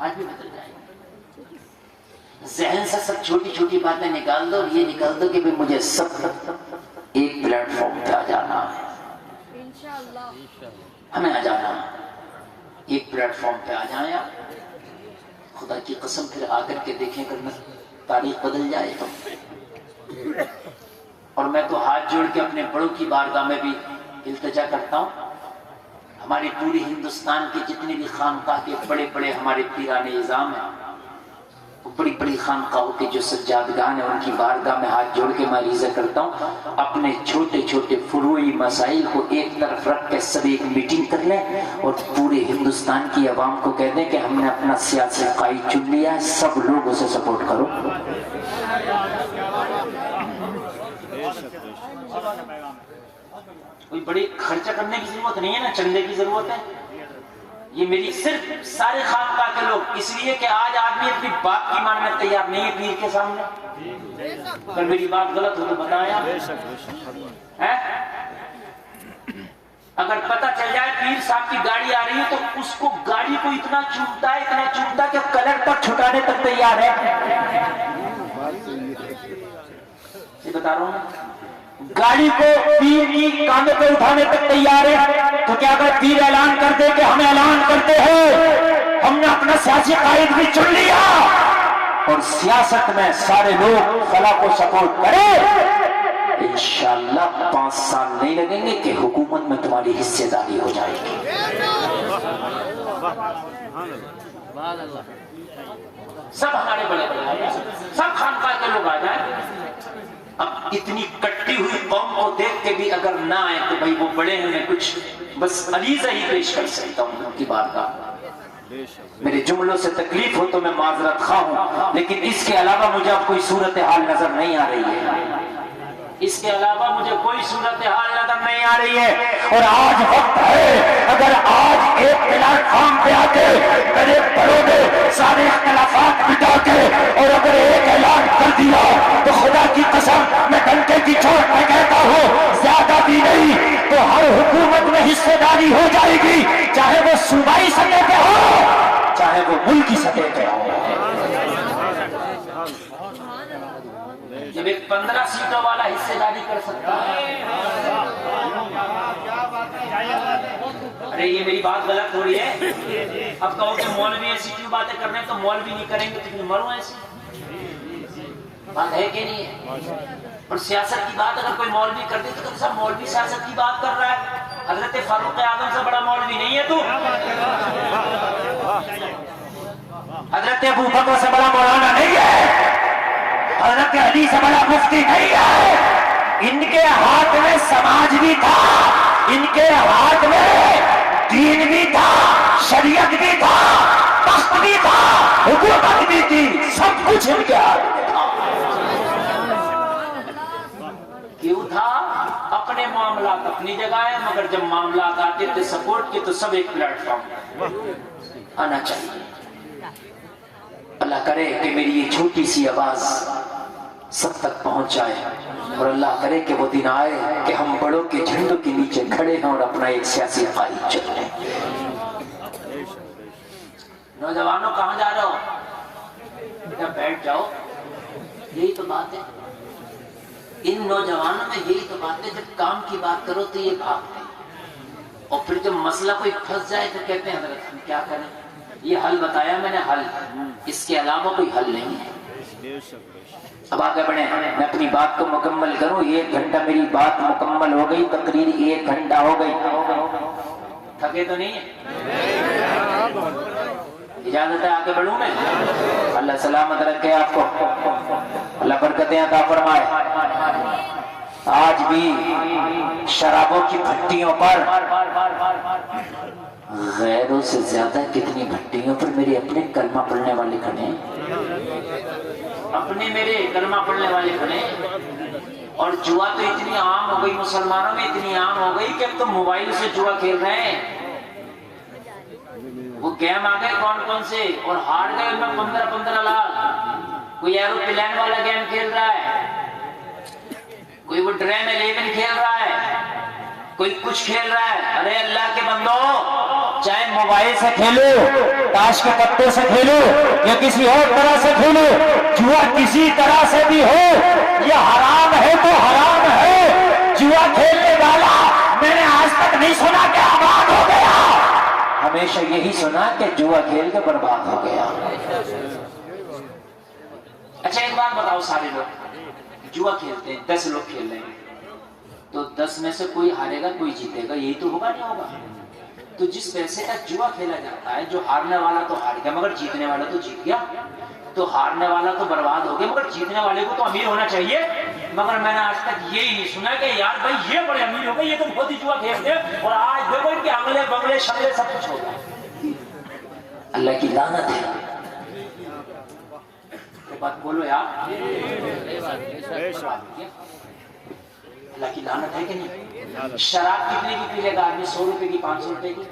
آج بھی بدل جائے گا۔ ذہن سے سب چھوٹی چھوٹی باتیں نکال دو اور یہ نکال دو کہ بھی مجھے سب ایک پلیٹ فارم پہ آ جانا ہے، ہمیں آ جانا ہے، ایک پلیٹ فارم پہ آ جائیں آپ، خدا کی قسم پھر آ کر کے دیکھیں کرنا تاریخ بدل جائے گا۔ اور میں تو ہاتھ جوڑ کے اپنے بڑوں کی بارگاہ میں بھی التجا کرتا ہوں، ہماری پوری ہندوستان کے جتنے بھی خانقاہ کے بڑے بڑے ہمارے پیران اعظام ہیں، وہ بڑی بڑی خانقاہوں کے جو سجادگان ہیں ان کی بارگاہ میں ہاتھ جوڑ کے میں عریضہ کرتا ہوں، اپنے چھوٹے چھوٹے فروعی مسائل کو ایک طرف رکھ کے سب ایک میٹنگ کر لیں اور پورے ہندوستان کی عوام کو کہہ دیں کہ ہم نے اپنا سیاسی قائد چن لیا ہے، سب لوگ اسے سپورٹ کرو۔ کوئی بڑی خرچہ کرنے کی ضرورت نہیں ہے نا، چندے کی ضرورت ہے۔ یہ میری صرف سارے خانقاہ کے لوگ، اس لیے کہ آج آدمی اپنی بات کی ماننے تیار نہیں ہے پیر کے سامنے۔ اگر میری بات غلط ہو تو بتایا، اگر پتہ چل جائے پیر صاحب کی گاڑی آ رہی ہے تو اس کو گاڑی کو اتنا چومتا ہے کہ کلر تک چھٹانے تک تیار ہے۔ یہ بتا رہا ہوں، گاڑی کو پیر کی کاندھے پہ اٹھانے تک تیار ہے، تو کیا اگر پیر اعلان کر دے کہ ہمیں اعلان کرتے ہیں ہم نے اپنا سیاسی قائد بھی چن لیا اور سیاست میں سارے لوگ فلاح کو سپورٹ کریں، انشاءاللہ 5 سال نہیں لگیں گے کہ حکومت میں تمہاری حصے داری ہو جائے گی۔ سب ہمارے بڑے بڑے سب خانقاہ کے لوگ آ جائیں۔ اب اتنی کٹی ہوئی قوم کو دیکھ کے بھی اگر نہ آئے تو بھائی وہ بڑے ہیں، میں کچھ بس عریضہ ہی پیش کر سکتا ہوں ان کی بارگاہ۔ میرے جملوں سے تکلیف ہو تو میں معذرت خواہ ہوں، لیکن اس کے علاوہ مجھے اب کوئی صورتحال نظر نہیں آ رہی ہے، اس کے علاوہ مجھے کوئی صورتحال نظر نہیں آ رہی ہے۔ اور آج وقت ہے، اگر آج ایک پلیٹ فارم پہ آ کے میرے بڑوں نے سارے اختلافات مٹا کے اور اگر ایک اعلان کر دیا تو خدا کی قسم میں ڈنکے کی چوٹ میں کہتا ہوں زیادہ بھی نہیں تو ہر حکومت میں حصے داری ہو جائے گی، چاہے وہ صوبائی سطح پہ ہو چاہے وہ ملکی سطح پہ ہو۔ جب ایک 15 سیٹوں والا حصے داری کر سکتا ہے، ارے یہ میری بات غلط ہو رہی ہے؟ اب کہو کہ مولوی ایسی کیوں باتیں کر رہے ہیں، تو مولوی نہیں کریں گے تو پھر مروں ایسی بات ہے کہ نہیں ہے؟ اور سیاست کی بات اگر کوئی مولوی کر دے تو سب مولوی سیاست کی بات کر رہا ہے، حضرت فاروق اعظم سے بڑا مولوی نہیں ہے تو، حضرت ابو بکر سے بڑا مولانا نہیں ہے، حضرت علی سے بڑا مفتی نہیں ہے۔ ان کے ہاتھ میں سماج بھی تھا، ان کے ہاتھ میں دین بھی تھا، شریعت بھی تھا، تخت بھی تھا، حکومت بھی تھی، سب کچھ ان کے ہاتھ میں تھا۔ کیوں تھا؟ اپنے معاملات اپنی جگہ ہے، مگر جب معاملات آتے تھے سپورٹ کے تو سب ایک پلیٹ فارم آنا چاہیے۔ اللہ کرے کہ میری یہ چھوٹی سی آواز سب تک پہنچ جائے، اور اللہ کرے کہ وہ دن آئے کہ ہم بڑوں کے جھنڈوں کے نیچے کھڑے ہیں اور اپنا ایک سیاسی قائد چن لیں۔ نوجوانوں کہاں جا رہے ہو؟ بیٹا بیٹھ جاؤ، یہی تو بات ہے، ان نوجوانوں میں یہی تو بات ہے، جب کام کی بات کرو تو یہ بھاگتے ہیں، اور پھر جب مسئلہ کوئی پھنس جائے تو کہتے ہیں حضرت ہم کیا کریں، یہ حل بتایا میں نے، حل، اس کے علاوہ کوئی حل نہیں ہے۔ اب آگے بڑھیں، میں اپنی بات کو مکمل کروں، 1 گھنٹہ میری بات مکمل ہو گئی، تقریر 1 گھنٹہ ہو گئی، تھکے تو نہیں ہے؟ اجازت ہے آگے بڑھوں میں؟ اللہ سلامت رکھے آپ کو، اللہ برکتیں عطا فرمائے۔ آج بھی شرابوں کی بھٹیوں پر، غیروں سے زیادہ کتنی بھٹیوں پر میرے اپنے کلمہ پڑھنے والے کھڑے ہیں، اپنے میرے کلمہ پڑھنے والے کھڑے ہیں۔ اور جوا تو اتنی عام ہو گئی مسلمانوں میں، اتنی عام ہو گئی کہ اب تو موبائل سے جوا کھیل رہے ہیں۔ وہ گیم آ گئے کون کون سے، اور ہار گئے ان میں 15-15 لاکھ۔ کوئی ایروپلین والا گیم کھیل رہا ہے، کوئی وہ ڈریم 11 کھیل رہا ہے، کوئی کچھ کھیل رہا ہے۔ ارے اللہ کے بندو، چاہے موبائل سے کھیلو، تاش کے پتے سے کھیلو یا کسی اور طرح سے کھیلو، جوا کسی طرح سے بھی ہو یہ حرام ہے تو حرام ہے۔ جوا کھیلنے والا میں نے آج تک نہیں سنا کہ آباد ہو گیا، ہمیشہ یہی سنا کہ جوا کھیل کے برباد ہو گیا۔ اچھا ایک بات بتاؤ، سارے لوگ جوا کھیلتے ہیں، 10 لوگ کھیل رہے ہیں تو 10 میں سے کوئی ہارے گا کوئی جیتے گا، یہی تو ہوگا نہیں ہوگا؟ تو جس پیسے کا جوا کھیلا جاتا ہے، جو ہارنے والا تو ہار گیا مگر جیتنے والا تو جیت گیا، تو ہارنے والا تو برباد ہو گیا مگر جیتنے والے کو تو امیر ہونا چاہیے۔ مگر میں نے آج تک یہی نہیں سنا کہ یار بھائی یہ بڑے امیر ہو گئے، یہ تو بہت ہی جوا کھیلتے ہیں اور آج دیکھو ان کے انگلے بنگلے شکلے سب کچھ ہو گیا۔ اللہ کی لعنت ہے۔ بات بولو یار، اللہ کی لعنت ہے کہ نہیں؟ شراب کتنے کی پی لے گا آدمی؟ 100 روپے کی، 500 روپے کی؟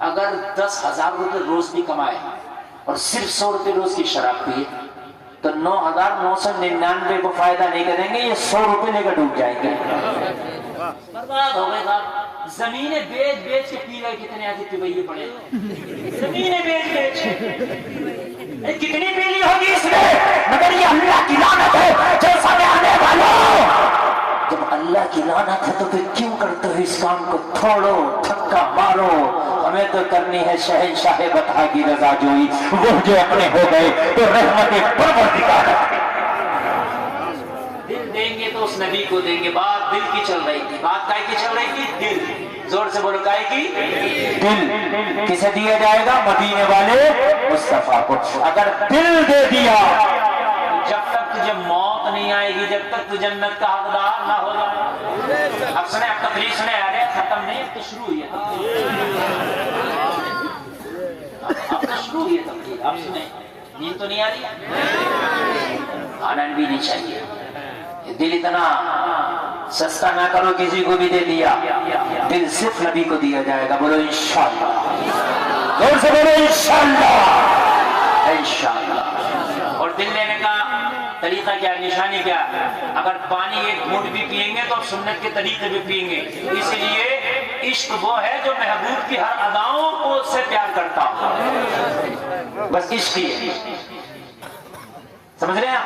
اگر 10,000 روپے روز بھی کمائے اور صرف 100 روپے روز کی شراب پیے تو 9,999 کو فائدہ نہیں کریں گے، یہ 100 روپے لے کر ڈوب جائیں گے، برباد ہو گئے گا۔ زمینیں بیچ بیچ کے پی گئے، کتنے آتے پیویے پڑے، زمینیں بیچ بیچ کتنی پیلی ہوگی اس میں، مگر یہ اللہ کی لعنت ہے۔ جیسا میں آنے والوں، جب اللہ کی لعنت ہے تو پھر کیوں کرتے ہو اس کام کو؟ تھوڑو، تھکا مارو، ہمیں تو کرنی ہے شہنشاہ بطحا کی رضا جوئی، وہ جو اپنے ہو گئے تو رحمت پروردگار دل دیں گے تو اس نبی کو دیں گے۔ بات دل کی چل رہی تھی، بات کائے کی چل رہی تھی؟ دل، زور سے بولو کائے کی؟ دل کسے دیا جائے گا؟ مدینے والے مصطفیٰ کو۔ اگر دل دے دیا، جب تک تجھے موت نہیں آئے گی، جب تک تو جنت کا حقدار نہ ہو جائے۔ اب سنیں، اب تقریر سنیں، ارے ختم نہیں، اب تو شروع ہوئی ہے اب تو شروع ہوئی ہے تقریر، اب سنیں، نیند تو نہیں آ رہی؟ آنا بھی نہیں چاہیے۔ دل اتنا سستا نہ کرو کسی کو بھی دے دیا، دل صرف نبی کو دیا جائے گا۔ بولو انشاءاللہ، زور سے بولو انشاءاللہ، انشاءاللہ۔ اور دل لینے کا طریقہ کیا، نشانی کیا؟ اگر پانی ایک گھونٹ بھی پیئیں گے تو اب سنت کے طریقے بھی پیئیں گے، اس لیے عشق وہ ہے جو محبوب کی ہر اداؤں کو سے پیار کرتا ہو، بس عشق ہی ہے، سمجھ رہے ہیں؟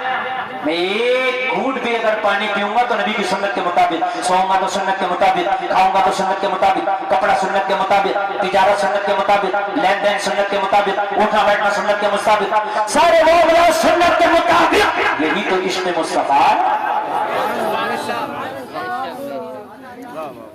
میں ایک گھونٹ بھی اگر پانی پیوں گا تو نبی کی سنت کے مطابق، سوؤں گا تو سنت کے مطابق، کھاؤں گا تو سنت کے مطابق، کپڑا سنت کے مطابق، تجارت سنت کے مطابق، لین دین سنت کے مطابق، اٹھنا بیٹھنا سنت کے مطابق، سارے معاملات سنت کے مطابق۔ یہی تو عشق مصطفیٰ۔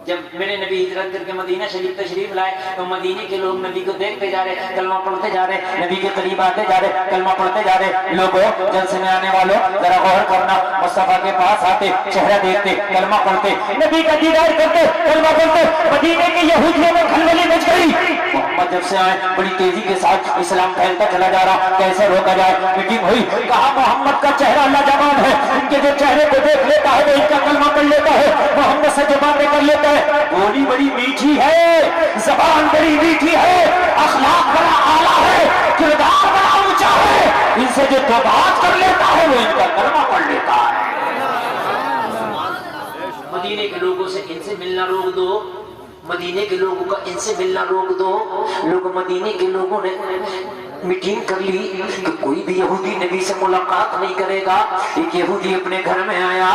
جب میرے نبی ہجرت کر کے مدینہ شریف تشریف لائے تو مدینے کے لوگ نبی کو دیکھتے جا رہے، کلمہ پڑھتے جا رہے، نبی کے قریب آتے جا رہے، کلمہ پڑھتے جا رہے۔ لوگوں، جلسے میں آنے والوں ذرا غور کرنا، مصطفیٰ کے پاس آتے، چہرہ دیکھتے، کلمہ پڑھتے، نبی کا دیدار کرتے، کلمہ پڑھتے۔ مدینے کے یہودیوں میں کھلبلی مچ گئی۔ محمد جب سے آئے بڑی تیزی کے ساتھ اسلام پھیلتا چلا جا رہا، کیسے روکا جائے؟ میٹنگ ہوئی، کہا محمد کا چہرہ لاجواب ہے، ان کے جو چہرے کو دیکھ لیتا ہے وہ ان کا کلمہ پڑھ لیتا ہے، محمد سے جو باتیں کر لیتا ہے۔ بولی بڑی میٹھی ہے، زبان بڑی میٹھی ہے، اخلاق بڑا اعلیٰ ہے، کردار بڑا اونچا ہے، ان سے جو تو بات کر لیتا ہے وہ ان کا کلمہ پڑھ لیتا ہے۔ مدینے کے لوگوں سے ان سے ملنا روک دو، مدینے کے لوگوں کا ان سے ملنا روک دو۔ لوگ مدینے کے لوگوں نے میٹنگ کر لی کہ کوئی بھی یہودی نبی سے ملاقات نہیں کرے گا۔ ایک یہودی اپنے گھر میں آیا،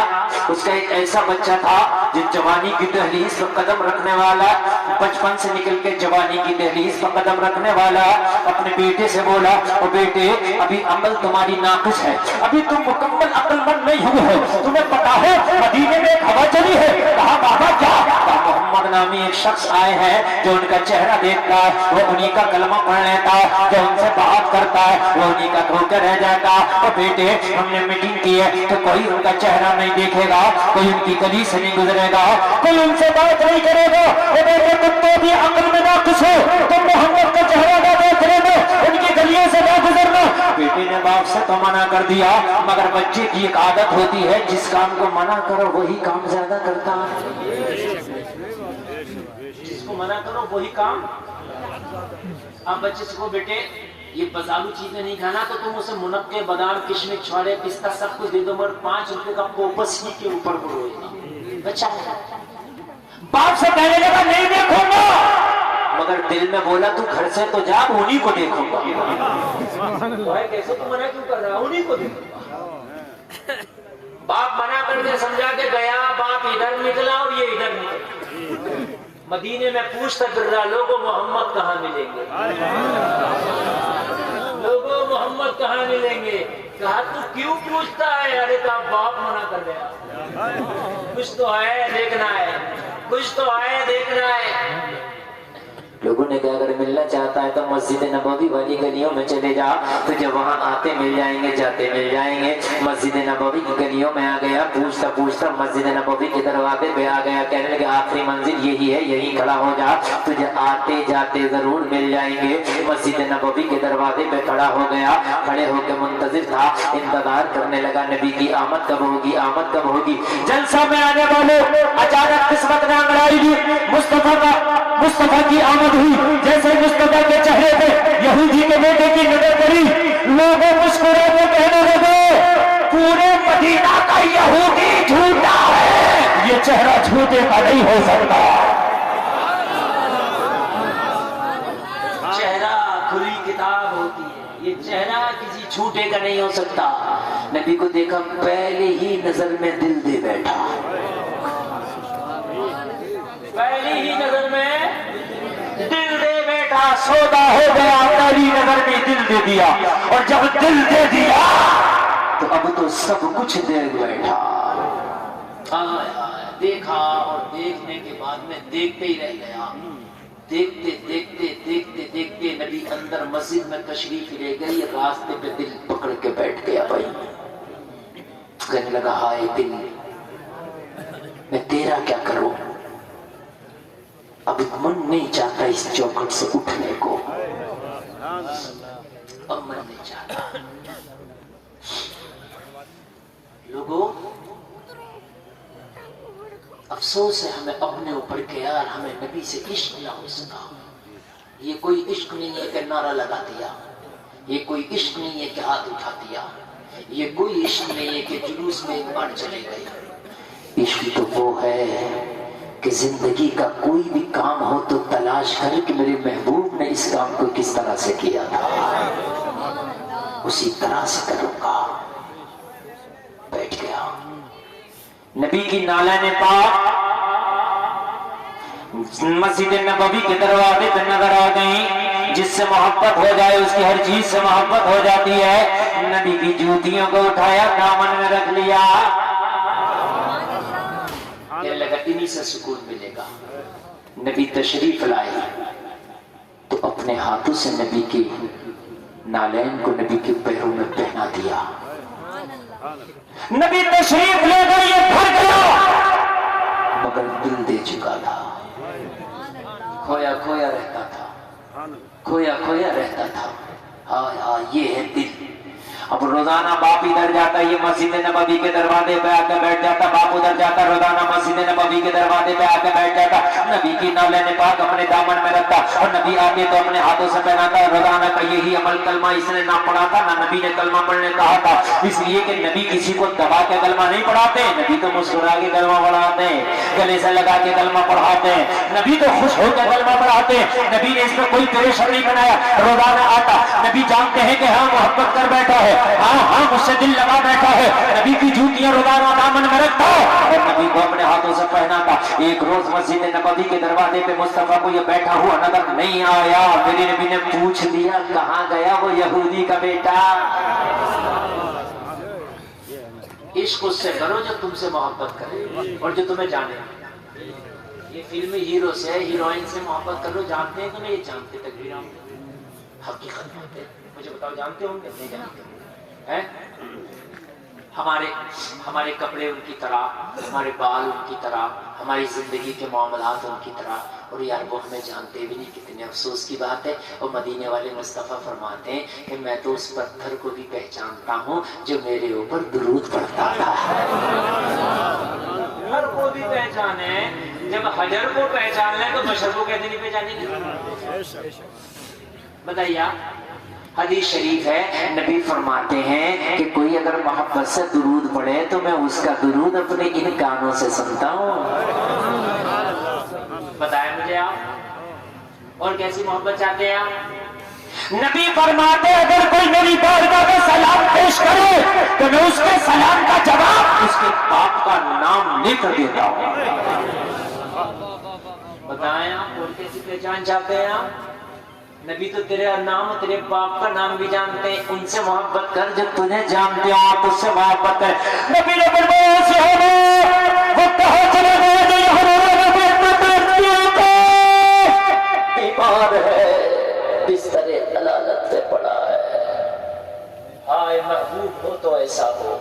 اس کا ایک ایسا بچہ تھا جو جوانی کی دہلیز پر قدم رکھنے والا، بچپن سے نکل کے جوانی کی دہلیز پر قدم رکھنے والا، اپنے بیٹے سے بولا، او بیٹے ابھی عقل تمہاری ناقص ہے، ابھی تم مکمل عقل مند نہیں ہوئے ہو، تمہیں پتا ہے مدینے میں ایک ہوا چلی ہے۔ کہا بابا کیا؟ محمد نامی ایک شخص آئے ہیں جو ان کا چہرہ دیکھتا ہے وہ انہی کا کلمہ پڑھ لیتا ہے، جو ان سے بات کرتا ہے وہ انہی کا دھوکہ رہ جاتا۔ اور بیٹے ہم نے میٹنگ کی ہے تو کوئی ان کا چہرہ نہیں دیکھے گا، کوئی ان کی گلی سے نہیں گزرے گا، کوئی ان سے بات نہیں کرے گا۔ اور بیٹے تم تو بھی عقل میں ناقص ہو، تم محمد کا چہرہ نہ دیکھ لینا، ان کی گلیوں سے نہ گزرنا۔ بیٹے نے باپ سے تو منع کر دیا، مگر بچے کی ایک عادت ہوتی ہے جس کام کو منع کرو وہی کام زیادہ کرتا ہے، جس کو منع کرو وہی کام۔ اب بچے سے کو بیٹے یہ بازارو چیزیں نہیں کھانا تو تم اسے منقے، بادام، کشمش، چھوڑے، پستہ سب کچھ دے دو، مگر 5 روپے کا پوپس ہی کے اوپر بچہ ہے۔ باپ سے کہنے لگا نہیں دیکھوں گا، مگر دل میں بولا تو گھر سے تو جا، انہی کو دیکھوں گا۔ کیسے تو منع کیوں کر رہا ہے؟ انہی کو دیکھوں گا۔ باپ منع کر کے سمجھا کے گیا، باپ ادھر نکلا اور یہ ادھر نکلا۔ مدینے میں پوچھتا پھر رہا، لوگوں محمد کہاں ملیں گے؟ لوگوں محمد کہاں ملیں گے؟ کہا تو کیوں پوچھتا ہے؟ ارے کہا باپ منع کر گیا۔ کچھ تو ہے دیکھنا ہے، کچھ تو ہے دیکھنا ہے۔ لوگوں نے کہا اگر ملنا چاہتا ہے تو مسجد نبوی والی گلیوں میں چلے جا، تجھے وہاں آتے مل جائیں گے، جاتے مل جائیں گے۔ مسجد نبوی کی گلیوں میں آ گیا، پوچھتا پوچھتا مسجد نبوی کے دروازے پہ آ گیا، کہنے لگے آخری منزل یہی ہے، یہی کھڑا ہو جا، تجھے آتے جاتے ضرور مل جائیں گے۔ مسجد نبوی کے دروازے پہ کھڑا ہو گیا، کھڑے ہو کے منتظر تھا، انتظار کرنے لگا نبی کی آمد کب ہوگی، آمد کب ہوگی۔ جلسہ میں آنے والے اچانک قسمت نے انگڑائی دی، مصطفیٰ کی آمد ہوئی۔ جیسے مصطفیٰ کے چہرے پہ یہودی کے بیٹے کی نظر پڑی، لوگوں مسکرا کے کہنے لگے پورے مدینہ کا یہودی جھوٹا ہے، یہ چہرہ جھوٹے کا نہیں ہو سکتا۔ چہرہ کھلی کتاب ہوتی ہے، یہ چہرہ کسی جھوٹے کا نہیں ہو سکتا۔ نبی کو دیکھا، پہلے ہی نظر میں دل دے بیٹھا، پہلی ہی نظر میں دل دے بیٹھا، سودا ہو گیا، پہلی نظر میں دل دے دیا، اور جب دل دے دیا تو اب تو سب کچھ دے بیٹھا۔ دیکھا اور دیکھنے کے بعد میں دیکھتے ہی رہ گیا۔ دیکھتے دیکھتے دیکھتے دیکھتے نبی اندر مسجد میں تشریف لے گئی، راستے پہ دل پکڑ کے بیٹھ گیا۔ بھائی کہنے لگا ہائے دل، میں تیرا کیا کروں؟ اب من نہیں چاہتا اس چوکھٹ سے اٹھنے کو، اب من نہیں چاہتا۔ لوگوں افسوس ہے ہمیں اپنے اوپر کہ یار ہمیں نبی سے عشق نہ ہو سکا۔ یہ کوئی عشق نہیں ہے کہ نعرہ لگا دیا، یہ کوئی عشق نہیں ہے کہ ہاتھ اٹھا دیا، یہ کوئی عشق نہیں ہے کہ جلوس میں ایک بار چلے گئے۔ عشق تو وہ ہے کہ زندگی کا کوئی بھی کام ہو تو تلاش کر کہ میرے محبوب نے اس کام کو کس طرح سے کیا تھا، اسی طرح سے کروں گا۔ بیٹھ گیا۔ نبی کی نالین پاک مسجد نبوی کے دروازے پہ نظر آ گئیں۔ جس سے محبت ہو جائے اس کی ہر چیز سے محبت ہو جاتی ہے۔ نبی کی جوتیوں کو اٹھایا، دامن میں رکھ لیا، کہنے لگا انہی سے سکون ملے گا۔ نبی تشریف لائے تو اپنے ہاتھوں سے نبی کی نالین کو نبی کے پیروں میں پہنا دیا۔ نبی تشریف لے کر یہ بھر گیا، مگر دل دے چکا تھا، کھویا کھویا رہتا تھا، کھویا کھویا رہتا تھا۔ ہاں یہ ہے دل۔ اب روزانہ باپ ادھر جاتا، یہ مسجد نبوی کے دروازے پہ آ کے بیٹھ جاتا، باپ ادھر جاتا، روزانہ مسجد نبوی کے دروازے پہ آ کے بیٹھ جاتا، نبی کی نالین پاک اپنے دامن میں رکھتا، اور نبی آتے تو اپنے ہاتھوں سے پہناتا۔ روزانہ کا یہی عمل، کلمہ اس نے نہ پڑھا تھا، نہ نبی نے کلمہ پڑھنے کہا تھا، اس لیے کہ نبی کسی کو دبا کے کلمہ نہیں پڑھاتے، نبی تو مسکرا کے کلمہ پڑھاتے، گلے سے لگا کے کلمہ پڑھاتے، نبی تو خوش ہو کے کلمہ پڑھاتے۔ نبی نے اس میں کوئی پریشر نہیں بنایا۔ روزانہ آتا، نبی جانتے ہیں کہ ہاں محبت کر بیٹھا ہے، ہاں مجھ سے دل لگا بیٹھا ہے، نبی کی جوتیاں روزانہ دامن میں رکھتا اور نبی کو اپنے ہاتھوں سے پہناتا۔ ایک روز مسجد نبوی کے دروازے پہ مصطفیٰ کو یہ بیٹھا ہوا نظر نہیں آیا۔ میرے نبی نے پوچھ لیا کہاں گیا وہ یہودی کا بیٹا؟ عشق اس سے کرو جو تم سے محبت کرے اور جو تمہیں جانے۔ یہ فلمی ہیرو سے، ہیروئن سے محبت کرو، جانتے ہیں تمہیں؟ یہ جانتے تقریروں حقیقت ہوتے، مجھے بتاؤ جانتے ہوں گے نہیں جانتے؟ ہمارے کپڑے ان کی طرح، ہمارے بال ان کی طرح، ہماری زندگی کے معاملات ان کی طرح، اور یار وہ ہمیں جانتے بھی نہیں۔ کتنے افسوس کی بات ہے۔ اور مدینے والے مصطفیٰ فرماتے ہیں کہ میں تو اس پتھر کو بھی پہچانتا ہوں جو میرے اوپر درود پڑھتا تھا۔ پتھر کو بھی پہچانے، جب حجر کو پہچان لیں تو بشر کو کہتے نہیں پہچانیں گے؟ بتائیے۔ حدیث شریف ہے، نبی فرماتے ہیں کہ کوئی اگر محبت سے درود پڑھے تو میں اس کا درود اپنے ان کانوں سے سنتا ہوں۔ بتائیں مجھے آپ، اور کیسی محبت چاہتے ہیں آپ؟ نبی فرماتے اگر کوئی میری بارگاہ میں سلام پیش کرے تو میں اس کے سلام کا جواب اس کے باپ کا نام لکھ دیتا ہوں. بتائیں آپ اور کیسی پہچان چاہتے ہیں آپ؟ نبی تو تیرے نام اور تیرے باپ کا نام بھی جانتے ہیں. ان سے محبت کر جب تجھے جانتے ہو آپ اس سے محبت ہے. نبی نے فرمایا صحابہ وہ کہاں چلے گئے جو یہ بیمار ہے بستر علالت پہ پڑا ہے. ہائے محبوب ہو تو ایسا ہو.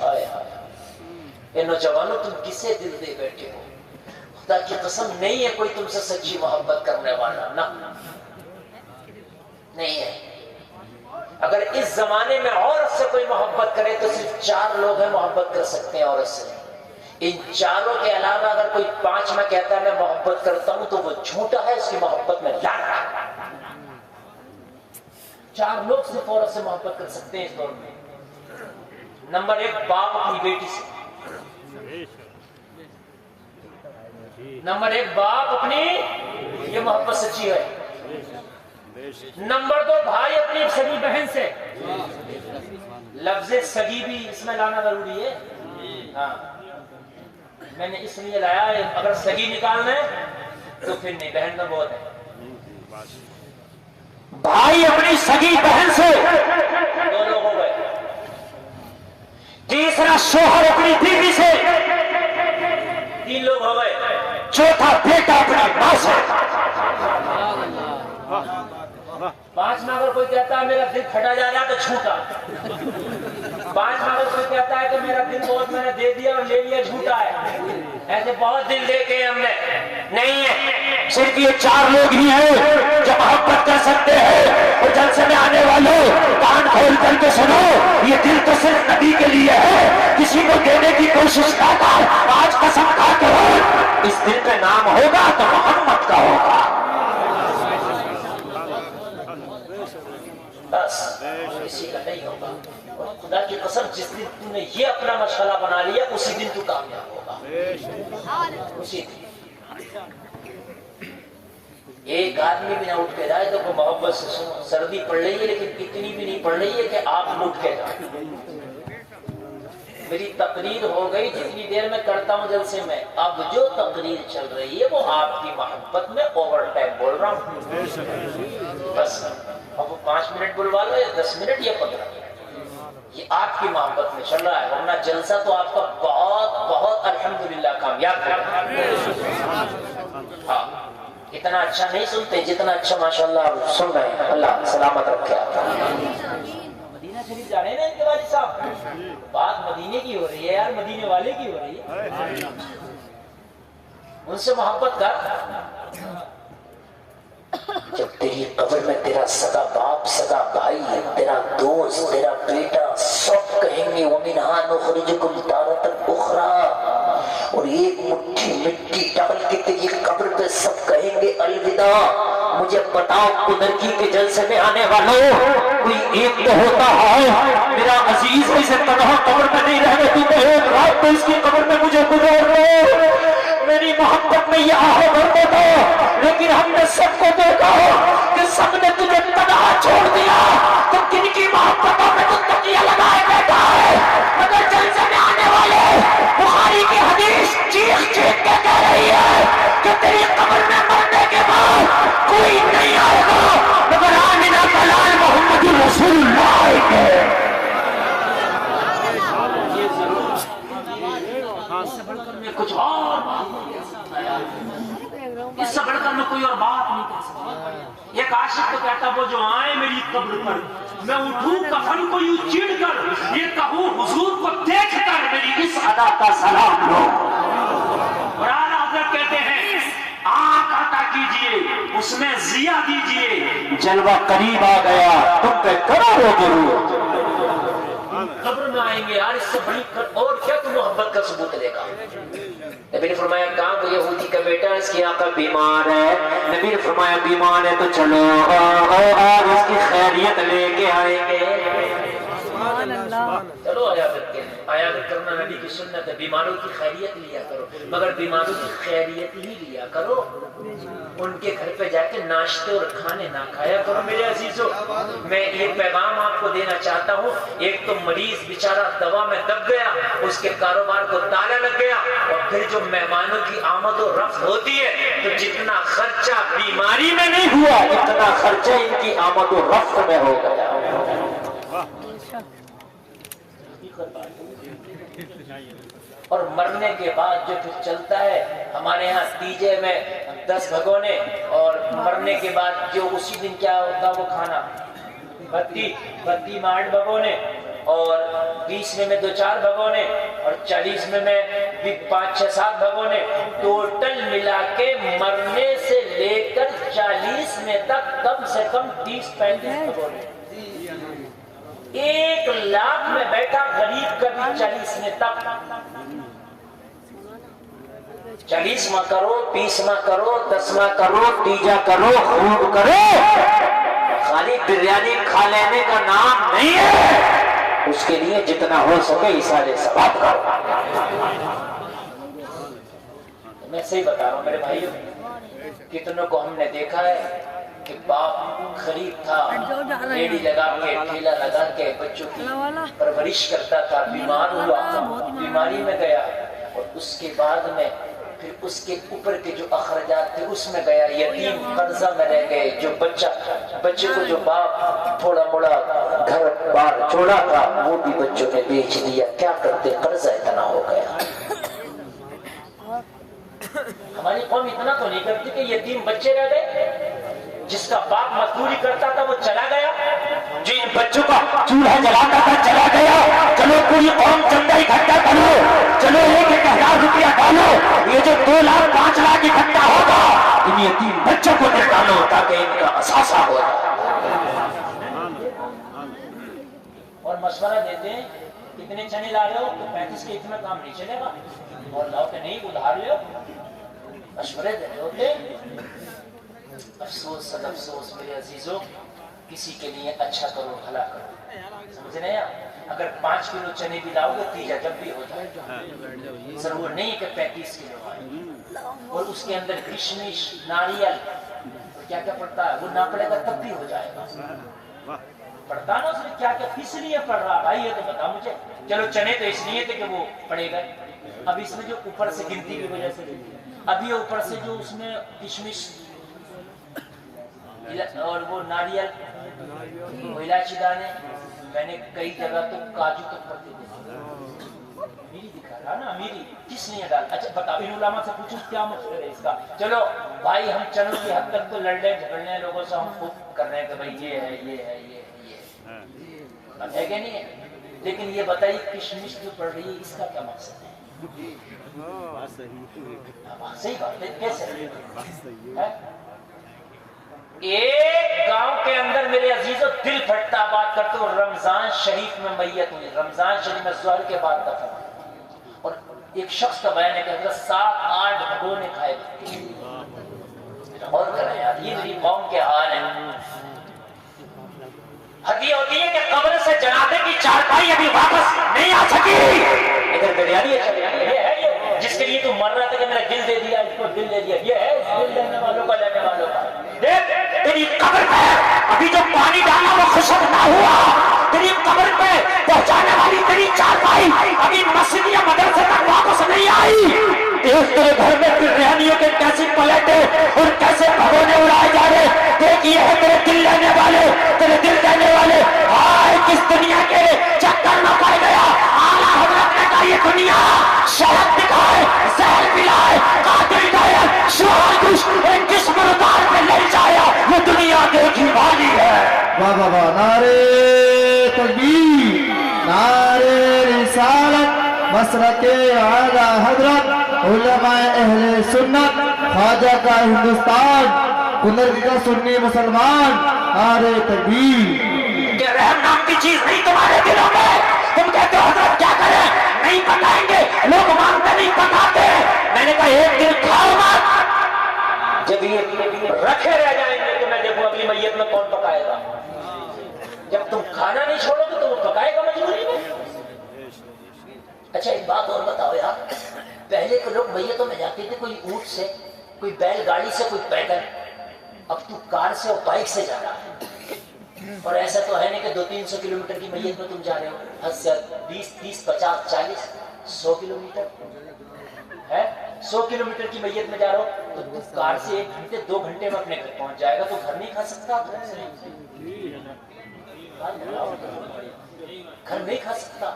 ہائے ہائے اے نوجوانوں تم کسے دل دے بیٹھے ہو؟ خدا کی قسم نہیں ہے کوئی تم سے سچی محبت کرنے والا نہ نہیں ہے. اگر اس زمانے میں عورت سے کوئی محبت کرے تو صرف 4 لوگ ہیں محبت کر سکتے ہیں عورت سے. ان چاروں کے علاوہ اگر کوئی 5 میں کہتا ہے میں محبت کرتا ہوں تو وہ جھوٹا ہے. اس کی محبت میں لانا. 4 لوگ صرف عورت سے محبت کر سکتے ہیں اس دور میں. نمبر 1 باپ اپنی بیٹی سے. نمبر 1 باپ اپنی یہ محبت سچی ہے. نمبر 2 بھائی اپنی سگی بہن سے. لفظ سگی بھی اس میں لانا ضروری ہے. ہاں میں نے اس لیے لایا ہے اگر سگی نکالنا ہے تو پھر نہیں بہن کا بہت ہے. بھائی اپنی سگی بہن سے 2 لوگ ہو گئے. تیسرا شوہر اپنی بیوی سے 3 لوگ ہو گئے. چوتھا بیٹا اپنی ماں سے. 5 میں اگر کوئی کہتا ہے میرا دل پھٹا جا رہا ہے تو جھوٹا. 5 میں اگر کوئی کہتا ہے کہ میرا دل بہت میں نے دے دیا اور لے لیا جھوٹا ہے. ایسے بہت دل دے کے ہم نے نہیں ہے. صرف یہ 4 لوگ ہی ہیں جو محبت کر سکتے ہیں. اور جلسے میں آنے والوں کان کھول کر کے سنو یہ دل تو صرف نبی کے لیے ہے. کسی کو دینے کی کوشش نہ کر. آج قسم کھا کے ہو اس دل پہ نام ہوگا تو محمد کا ہوگا. بس کسی کا نہیں ہوگا. اور خدا کی قسم جس دن تم نے یہ اپنا مشغلہ بنا لیا اسی دن تو کامیاب ہوگا. اسی دن ایک آدمی بھی نہ اٹھ کے جائے تو کوئی محبت سے سنو. سردی پڑ رہی ہے لیکن اتنی بھی نہیں پڑ رہی ہے کہ آپ اٹھ کے جائیں. میری تقریر ہو گئی جتنی دیر میں کرتا ہوں جلسے میں. اب جو تقریر چل رہی ہے وہ آپ کی محبت میں اوور ٹائم بول رہا ہوں. بس اب وہ 5 منٹ بلوا لو یا 10 منٹ یا 15 منٹ یہ آپ کی محبت میں چل رہا ہے. ورنہ جلسہ تو آپ کا بہت بہت الحمدللہ کامیاب ہے. ہاں اتنا اچھا نہیں سنتے جتنا اچھا ماشاءاللہ آپ سن رہے ہیں. اللہ سلامت رکھے آپ. مدینہ شریف جا رہے ہیں نا ان کے والد صاحب. بات مدینے کی ہو رہی ہے یار. مدینے والے کی ہو رہی ہے. ان سے محبت کر. جب تیری قبر میں تیرا سگا باپ سگا بھائی تیرا دوست تیرا بیٹا سب کہیں گے وَمِنْهَا نُخْرِجُكُمْ تَارَةً أُخْرَىٰ. اور ایک مٹھی مٹی ڈال کے تیری قبر پہ سب کہیں گے الوداع. مجھے بتاؤ قدرتی کے جلسے میں آنے والوں کوئی ایک تو ہوتا ہے میرا عزیز اسے تنہا قبر میں نہیں رہنے دوں گا. ایک رات تو اس کی قبر میں مجھے گزار دو. میری محبت میں یہ آہ بھرتا تھا لیکن ہم نے سب کو دیکھا کہ سب نے تجھے تنہا چھوڑ دیا. تو کن کی محبتوں میں تو تکیہ لگائے بیٹھا ہے. مگر جلسے میں آنے والے بخاری کی حدیث چیخ چیخ کے کہہ رہی ہے کہ تیری قبر میں مرنے کے بعد کوئی نہیں آئے گا مگر آمنہ بلال محمد رسول اللہ کے. کچھ اور اس سے بڑھ کر میں کوئی اور بات نہیں کہہ سکتا. ایک عاشق تو کہتا وہ جو آئے میری قبر پر میں اٹھوں کفن کو یوں چیڑ کر یہ کہوں حضور کو دیکھ کر میری اس ادا کا سلام لو. اور اعلیٰ حضرت کہتے ہیں آنکھ عطا کیجئے اس میں ضیا دیجئے جلوہ قریب آ گیا تم پہ کرو ضرور. قبر میں آئیں گے یار. اس سے بڑی اور کیا تو محبت کا ثبوت لے گا. نبی نے فرمایا کہاں وہ یہودی کا بیٹا اس کی آقا بیمار ہے. نبی نے فرمایا بیمار ہے تو چلو اور اس کی خیریت لے کے آئیں گے. چلو عیادت کے عیادت کرنا نبی کی سنت ہے. بیماروں کی خیریت لیا کرو, مگر بیماروں کی خیریت ہی لیا کرو, ان کے گھر پہ جا کے ناشتے اور کھانے نہ کھایا کرو. میرے عزیزو, میں یہ پیغام آپ کو دینا چاہتا ہوں. ایک تو مریض بیچارہ دوا میں دب گیا, اس کے کاروبار کو تالا لگ گیا, اور پھر جو مہمانوں کی آمد و رفت ہوتی ہے تو جتنا خرچہ بیماری میں نہیں ہوا اتنا خرچہ ان کی آمد و رفت میں ہو گیا. اور مرنے کے بعد جو پھر چلتا ہے, ہمارے ہاں تیجے میں 10 بھگونے, اور مرنے کے بعد جو اسی دن کیا ہوتا وہ کھانا 32 میں 8 بھگونے, اور 20 میں 2-4 بھگونے, اور 40 میں 5-6-7 بھگونے. ٹوٹل ملا کے مرنے سے لے کر 40 میں تک کم سے کم 30-35 بھگونے. 1 لاکھ میں بیٹھا غریب کا بھی 40 میں تک. 40 ماں کرو, 30 ماں کرو, 10 ماں کرو, تیجا کرو, خوب کرو. خالی بریانی کھا لینے کا نام نہیں ہے. اس کے لیے جتنا ہو سکے ایثار ثواب کرو. میں صحیح بتا رہا ہوں میرے بھائیوں, کتنوں کو ہم نے دیکھا ہے کہ باپ غریب تھا, ریڑھی لگا کے ٹھیلا لگا کے بچوں کی پرورش کرتا تھا, بیمار ہوا, بیماری میں گیا, اور اس کے بعد میں پھر اس کے اوپر کے جو اخراجات تھے اس میں گیا, یتیم قرضہ میں رہ گئے. جو بچے کو جو باپ تھوڑا موڑا گھر بار چھوڑا تھا وہ بھی بچوں نے بیچ دیا. کیا کرتے, قرضہ اتنا ہو گیا. ہماری قوم اتنا تو نہیں کرتی کہ یتیم بچے رہ گئے. جس کا باپ مزدوری کرتا تھا وہ چلا گیا, جو ان بچوں کا چولہا جلاتا تھا چلا گیا. چلو پوری قوم چندہ اکٹھا کرو, چلو 1,000 روپیہ ڈالو, یہ جو 2 لاکھ 5 لاکھ اکٹھا ہوگا ان یتیم بچوں کو نکالو تاکہ ان کا اثاثہ ہو جائے. اور مشورہ دیتے ہیں کتنے چنے لا رہے ہو تو 35 کے اتنا کام نہیں چلے گا, اور لاؤ کہ نہیں ادھار لو. مشورے دے رہے ہوتے. افسوس سد افسوس میرے عزیزوں, کسی کے لیے اچھا کرو بھلا کرو. سمجھ رہے ہیں, اگر 5 کلو چنے بھی لاؤ گے تیجا جب بھی ہو جائے. ضرور نہیں کہ 35 کلو آئے. اور اس کے اندر کشمش, ناریل, کیا کیا پڑتا ہے وہ نہ پڑے گا تب بھی ہو جائے گا. پڑتا نا اس میں کیا کیا کس لیے پڑ رہا بھائی یہ تو بتا مجھے. چلو چنے تو اس لیے تھے کہ وہ پڑے گا. اب اس میں جو اوپر سے گنتی کی وجہ سے, ابھی اوپر سے جو اس میں کشمش اور وہ ناریل, وہ الائچی دانے, میں نے کئی جگہ تو کاجو تک پڑتے تھے. میری دکھا رہا نا میری کس نے ڈال. اچھا بتا, ان علماء سے پوچھو کیا مقصد ہے اس کا. چلو بھائی ہم چلو کی حد تک تو لڑ لیں جھگڑ لیں لوگوں سے, ہم خود کر رہے ہیں کہ بھائی یہ ہے یہ ہے یہ ہے کہ نہیں ہے. لیکن یہ بتائیے کشمش جو پڑ رہی ہے اس کا کیا مقصد ہے. صحیح بات ہے, کیسے ایک گاؤں کے اندر میرے عزیزوں دل پھٹتا بات کرتے ہو. رمضان شریف میں میت ہوئی, رمضان شریف میں ظہر کے بعد دفن, اور ایک شخص کا بیان ہے کہ حضرت 7-8 بھگونے کھائے اور کریں یار, یہ میری قوم کے حال ہے. حدیث ہوتی ہے کہ قبر سے جنازے کی چارپائی ابھی واپس نہیں آ سکی. ادھر بریانی ہے جس کے لیے تو مر رہا تھا کہ میرا دل دے دیا, اس کو دل دے دیا. یہ ہے دل دینے والوں کا, لینے والوں کا. دیکھ تیری قبر پہ ابھی جو پانی ڈالا وہ خشک نہ ہوا. تیری قبر پہ پہنچانے والی تیری چارپائی ابھی مسجد یا مدرسے تک واپس نہیں آئی. دیکھ تیرے گھر میں بریانیوں کے کیسے پلیٹے اور کیسے بھگونے اڑائے جا رہے. دیکھ یہ ہے تیرے دل لینے والے, تیرے دل دینے والے. ہائے کس دنیا کے چکر نہ پائے گیا. اعلیٰ حضرت نے کہا یہ دنیا شہد دکھائے, زہر پلائے, قاتل غیر, شوہر کش, ایک جس مردار پہ لڑ جایا, وہ دنیا دیکھی والی ہے. واہ واہ واہ, نعرے تکبیر, نعرے رسالت, مسلک اعلیٰ حضرت علماء اہل سنت, خواجہ کا ہندوستان, کنر کا سنی مسلمان. نعرے تکبیر. کہ رحم نام کی چیز نہیں تمہارے دلوں میں. تم کہتے ہو حضرت کیا کریں, نہیں بتائیں گے, لوگ مانگتے نہیں بتاتے. میں نے کہا ایک دل کھاؤ مت, جب یہ رکھے رہ جائیں گے تو میں دیکھوں اگلی میت میں کون پکائے گا. جب تم کھانا نہیں چھوڑو گے تو وہ پکائے گا. غریب ہے. اچھا ایک بات اور بتاؤ یار, پہلے کے لوگ میتوں میں جاتے تھے, کوئی اونٹ سے, کوئی بیل گاڑی سے, کوئی پیدل. اب تو کار سے اور بائک سے جا رہا ہے. اور ایسا تو ہے نہیں کہ 200-300 کلومیٹر کی میت میں تم جا رہے ہو, حد سے 20, 50, 40, 100 کلومیٹر ہے. 100 کلومیٹر کی میت میں جا رہا ہو تو تم کار سے 1 گھنٹے 2 گھنٹے میں اپنے گھر پہنچ جائے گا. تو گھر نہیں کھا سکتا, گھر نہیں کھا سکتا.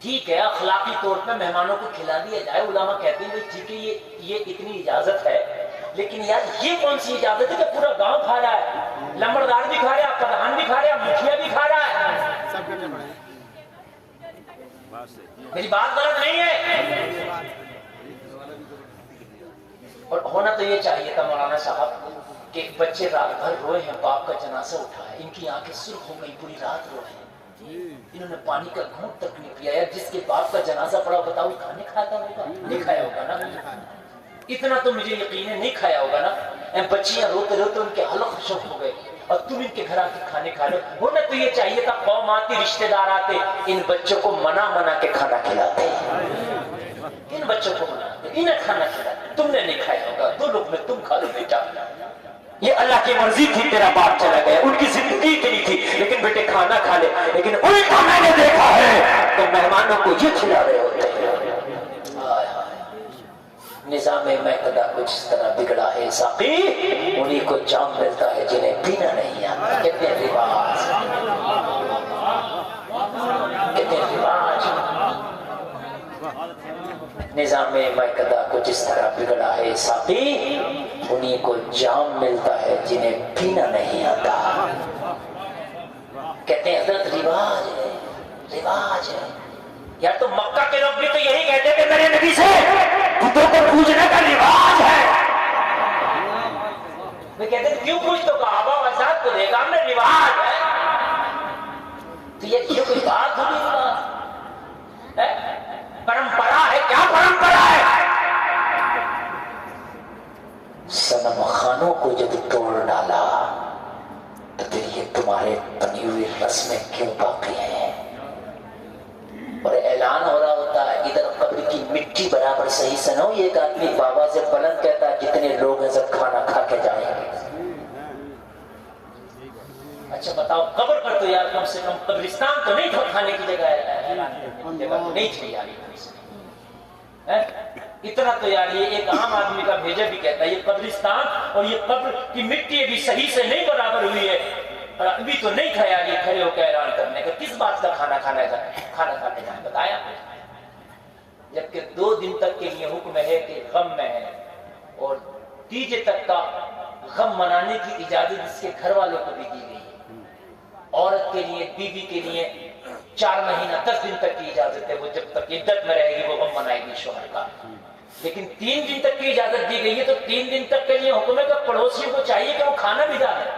ٹھیک ہے اخلاقی طور پہ مہمانوں کو کھلا دیا جائے, علماء کہتے ہیں ٹھیک ہے یہ اتنی اجازت ہے, لیکن یار یہ کون سی اجازت ہے کہ پورا گاؤں کھا رہا ہے, لمبردار بھی کھا رہا ہے, پردھان بھی کھا رہا ہے, مکھیا بھی کھا رہا ہے. میری بات غلط نہیں ہے. اور ہونا تو یہ چاہیے تھا مولانا صاحب کہ بچے رات بھر روئے ہیں, باپ کا جنازہ اٹھا ہے, ان کی آنکھیں سرخ ہو گئی, پوری رات روئے ہیں, انہوں نے پانی کا گھونٹ تک نہیں پیا. جس کے باپ کا جنازہ پڑا بتاؤ کھانے کھاتا ہوگا, نہیں کھایا ہوگا نا. اتنا تو مجھے یقین ہے نہیں کھایا ہوگا نا. بچیاں روتے روتے ان کے حلق خشک ہو گئے اور تم ان کے گھر آ کے کھانے کھا رہے ہو. ہونا تو یہ چاہیے تھا قوم آتی, رشتے دار آتے, ان بچوں کو منا کے کھانا کھلاتے, ان بچوں کو مناتے, انہیں کھانا کھلاتے. تم نے نہیں کھایا ہوگا, 2 لوگ میں تم کھا لو بیٹا. یہ اللہ کی مرضی تھی, تیرا باپ چلا گیا, ان کی زندگی اتنی تھی, لیکن بیٹے کھانا کھا لے. لیکن الٹا میں نے دیکھا ہے تو مہمانوں کو یہ کھلا رہے ہوتے ہیں. نظام مقتدا کچھ اس طرح بگڑا ہے ساقی, انہیں کو جام ملتا ہے جنہیں پینا نہیں آتا. کتنے رواج, کتنے رواج. نظام مقتدا کچھ اس طرح بگڑا ہے ساقی, انہیں کو جام ملتا ہے جنہیں پینا نہیں آتا. کہتے ہیں حضرت رواج ہے, رواج ہے. یار تو مکہ کے لوگ بھی تو یہی کہتے کہ میرے نبی سے بتوں کو پوجنے کا رواج ہے. میں کہتے ہیں کیوں پوچھ, تو کعبہ و اجداد کو دیکھا ہم نے, رواج ہے. تو یہ کوئی بات ہوئی ہے, پرمپرا ہے. کیا پرمپرا ہے؟ صنم خانوں کو جب توڑ ڈالا تو پھر یہ تمہارے بنی ہوئی رسمیں کیوں باقی ہیں؟ اور اعلان ہو رہا ہوتا ہے ادھر قبر کی مٹی برابر صحیح سے نہ ہو. ایک آدمی بابا سے بلند کہتا ہے جتنے لوگ ہیں سب کھانا کھا کے جائیں گے. اچھا بتاؤ قبر پر تو یار کم سے کم قبرستان تو نہیں تھا, کھانے کی جگہ تو نہیں تھی یار. اتنا تو یار یہ ایک عام آدمی کا بھیجا بھی کہتا ہے یہ قبرستان اور یہ قبر کی مٹی بھی صحیح سے نہیں برابر ہوئی ہے. اور ابھی تو نہیں تھا یار یہ کھڑے ہو کے اعلان کرنے کا. کس بات کا کھانا کھانے جائیں بتایا؟ جبکہ 2 دن تک کے لیے حکم ہے کہ غم میں ہے, اور 3 تک کا غم منانے کی اجازت اس کے گھر والوں کو بھی دی گئی ہے. عورت کے لیے, بیوی کے لیے 4 مہینہ 10 دن تک کی اجازت ہے, وہ جب تک عدت میں رہے گی وہ غم منائے گی شوہر کا. لیکن 3 دن تک کی اجازت دی گئی ہے, تو 3 دن تک کے لیے حکم ہے کہ پڑوسیوں کو چاہیے کہ وہ کھانا بھی ڈالیں.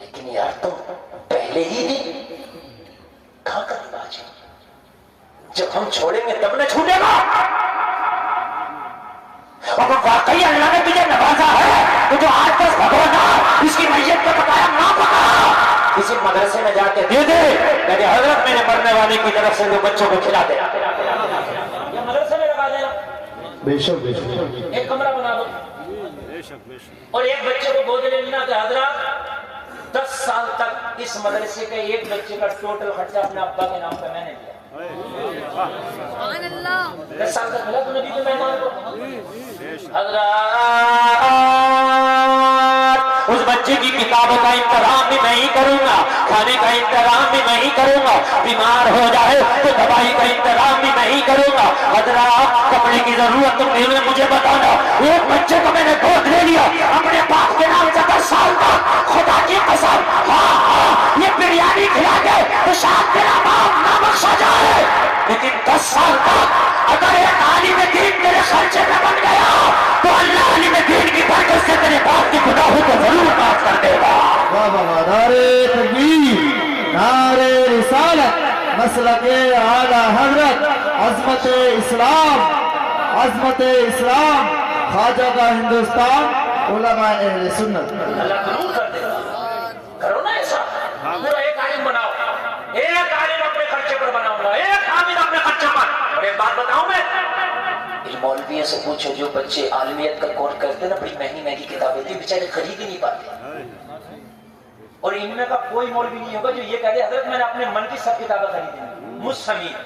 لیکن یار تم پہلے ہی دن کہاں کا رواج ہے؟ جب ہم چھوڑیں گے تب نہ چھوٹے گا. اور واقعی اللہ نے تجھے نوازا ہے تو جو آج تک بھگوانا اس کی میت کو پکایا نہ پکا, کسی مدرسے میں جا کے دے دے, کہ حضرت میرے مرنے والے کی طرف سے وہ بچوں کو کھلا دے. یا مدرسے میں لگا دینا, بے شک بے شک, ایک کمرہ بنا دو اور ایک بچے کو گود لے لینا کہ حضرات 10 سال تک اس مدرسے کے ایک بچے کا ٹوٹل خرچہ اپنے ابا کے نام پہ میں نے دیا. 10 سال تک ملا تو نبی کے مہمان کو. حضرات اس بچے کی کتابوں کا انتظام بھی میں ہی کروں گا, کھانے کا انتظام بھی میں ہی کروں گا, بیمار ہو جائے تو دوائی کا انتظام بھی میں ہی کروں گا. حضرات کپڑے کی ضرورت تم نے مجھے بتانا. ایک بچے کو میں نے گود لے لیا اپنے باپ کے نام سے 10 سال تک, خدا کی قسم ہاں یہ بریانی کھلا دے تو شاید تیرا باپ نہ بخشا جائے, لیکن 10 سال تک اگر ایک عالم دین تیرے خرچے میں بن گیا تو اللہ عالم دین کی برکت سے تیرے باپ کے گناہوں کو ضرور معاف کر دے گا. نعرے تکبیر, نعرے رسالت, مسلک اعلی حضرت, عظمت اسلام, عظمت اسلام, خواجہ کا ہندوستان, علماء اہل سنت. اللہ قبول کر دے گا. کرو نا ایسا, پورا ایک عالم بناؤ, ایک عالم اپنے خرچے پر بناؤں گا, ایک حامد اپنے خرچے پر. اور ایک بات بتاؤں میں, ان مولویوں سے پوچھو جو بچے عالمیت کا کورس کرتے نا, بڑی مہنگی مہنگی کتابیں تھی, بیچارے خرید ہی نہیں پاتے. اور ان میں کا کوئی مولوی نہیں ہوگا جو یہ کہہ دے حضرت میں نے اپنے من کی سب کتابیں خریدی, مجھ سمیت.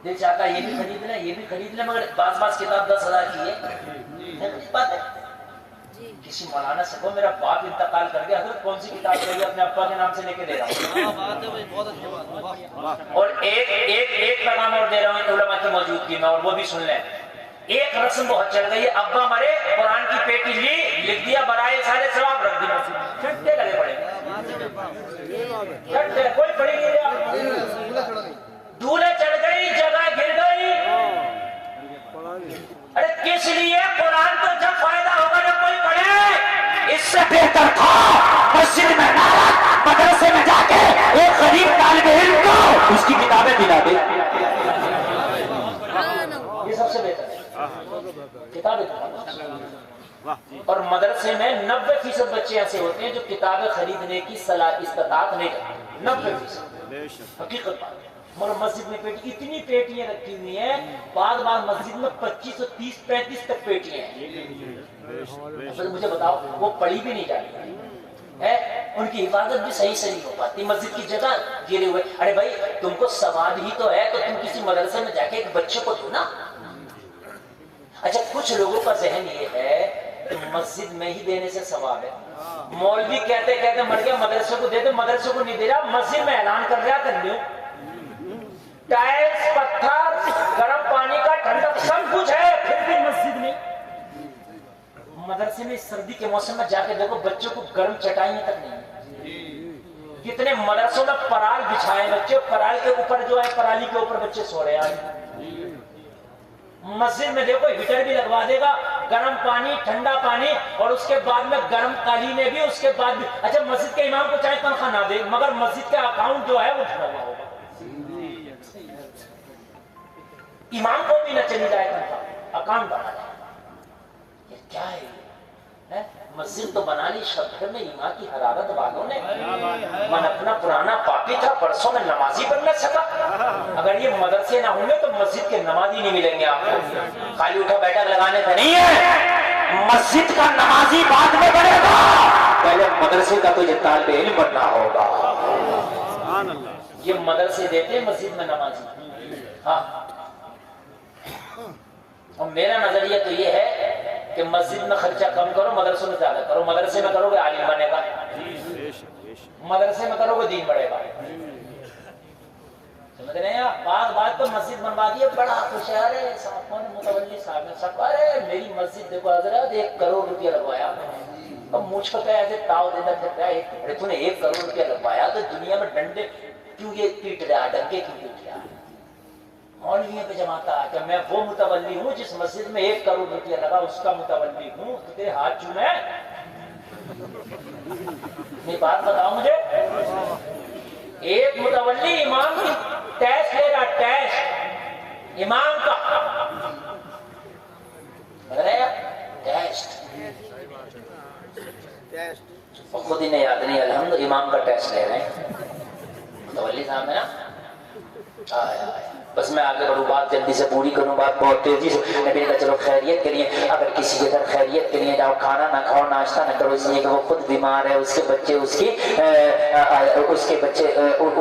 دل چاہتا ہے یہ بھی خرید لیں, یہ بھی خرید لیں, مگر بعض کتاب 10,000 کی ہے. بات ہے کسی مولانا سے میرا باپ انتقال کر گیا, حضرت کون سی کتاب چاہیے, اپنے ابا کے نام سے لے کے دے رہا ہوں. اور ایک پیغام اور دے رہا ہوں علماء کی موجودگی میں, اور وہ بھی سن لیں. ایک رسم بہت چل گئی ہے, ابا مرے قرآن کی پیٹی لی, لکھ دیا برائے سارے ثواب, رکھ دیا چھٹے لگے پڑے, چھٹے کوئی پڑی نہیں رہا, دھولے چڑھ گئی, جگہ گر گئی. ارے کس لیے قرآن کو جب فائدہ ہوگا جب کوئی پڑھے. اس سے بہتر تھا مسجد میں نہ, مدرسے میں جا کے ایک غریب طالب علم کو اس کی کتابیں دلا دے. یہ سب سے بہتر ہے, کتابیں. اور مدرسے میں 90% بچے ایسے ہوتے ہیں جو کتابیں خریدنے کی استطاعت نہیں کرتے, 90%. حقیقت بات. مگر مسجد میں پیٹی, اتنی پیٹیاں رکھی ہوئی ہیں, بعض مسجد میں 25 اور 30-35 تک پیٹیاں ہیں. مجھے بتاؤ وہ پڑھی بھی نہیں جاتی ہے, ان کی حفاظت بھی صحیح سے نہیں ہو پاتی, مسجد کی جگہ گرے ہوئے. ارے بھائی تم کو ثواب ہی تو ہے, تو تم کسی مدرسے میں جا کے ایک بچے کو دو نا. اچھا کچھ لوگوں کا ذہن یہ ہے کہ مسجد میں ہی دینے سے ثواب ہے. مولوی کہتے کہتے مر گیا, مدرسے کو دے دے, مدرسے کو نہیں دے رہا, مسجد میں اعلان کر رہا کر لوں. ٹائلز, پتھر, گرم پانی کا, ٹھنڈا سب کچھ ہے, پھر بھی مسجد میں. مدرسے میں سردی کے موسم میں جا کے دیکھو بچوں کو گرم چٹائیاں تک نہیں. کتنے مدرسوں میں پرال بچھائے بچے, پرال کے اوپر جو ہے پرالی کے اوپر بچے سو رہے ہیں. مسجد میں دیکھو ہیٹر بھی لگوا دے گا, گرم پانی, ٹھنڈا پانی, اور اس کے بعد میں گرم قالینیں بھی, اس کے بعد بھی. اچھا مسجد کے امام کو چاہے تنخواہ نہ دے, مگر مسجد کا اکاؤنٹ جو ہے وہ بھرا ہوا ہوگا. امام کو بھی نہ چلی جائے تنخواہ, اکاؤنٹ بنا جائے. یہ کیا ہے, مسجد تو بنا لی شہر میں ایمان کی حرارت والوں نے. من اپنا پرانا پاپی تھا, پرسوں میں نمازی بن نہ سکا. اگر یہ مدرسے نہ ہوں گے تو مسجد کے نمازی نہیں ملیں گے آپ کو. خالی اٹھا بیٹھا لگانے کا نہیں ہے, مسجد کا نمازی بعد میں بنے گا, پہلے مدرسے کا تو یہ طالب علم بننا ہوگا. یہ مدرسے دیتے مسجد میں نمازی. ہاں, اور میرا نظریہ تو یہ ہے کہ مسجد میں خرچہ کم کرو, مدرسوں میں زیادہ کرو. مدرسے میں کرو گے عالم بنے گا, مدرسے میں کرو گے دین بڑھے گا. سمجھ رہے ہیں آپ, بات تو مسجد بنوا دی, بڑا خوشحال ہے صاحب متولی صاحب نے سب. ارے میری مسجد دیکھو حضرت 1 کروڑ روپیہ لگوایا. اب مجھ کو ایسے تاؤ دینا پھرتا ہے, ارے تو نے 1 کروڑ روپیہ لگوایا تو دنیا میں ڈنڈے کیوں یہ پیٹ رہا, ڈنکے کیوں پیٹ رہا. مولویوں پہ جماتا ہے کہ میں وہ متولی ہوں جس مسجد میں 1 کروڑ روپیہ لگا, اس کا متولی ہوں. تو تیرے ہاتھ چومے, یہ بات بتاؤ مجھے. ایک متولی امام کی ٹیسٹ لے رہا, ٹیسٹ امام کا ٹیسٹ, خود ہی نے یاد نہیں, الحمد امام کا ٹیسٹ لے رہے ہیں. متولی صاحب ہے نا, آیا. بس میں آگے بڑھوں, بات جلدی سے پوری کروں, بات بہت تیزی سے. نبی نے کہا چلو خیریت کے لیے, اگر کسی کے گھر خیریت کے لیے جاؤ, کھانا نہ کھاؤ, ناشتہ نہ کرو, اس لیے کہ وہ خود بیمار ہے, اس کے بچے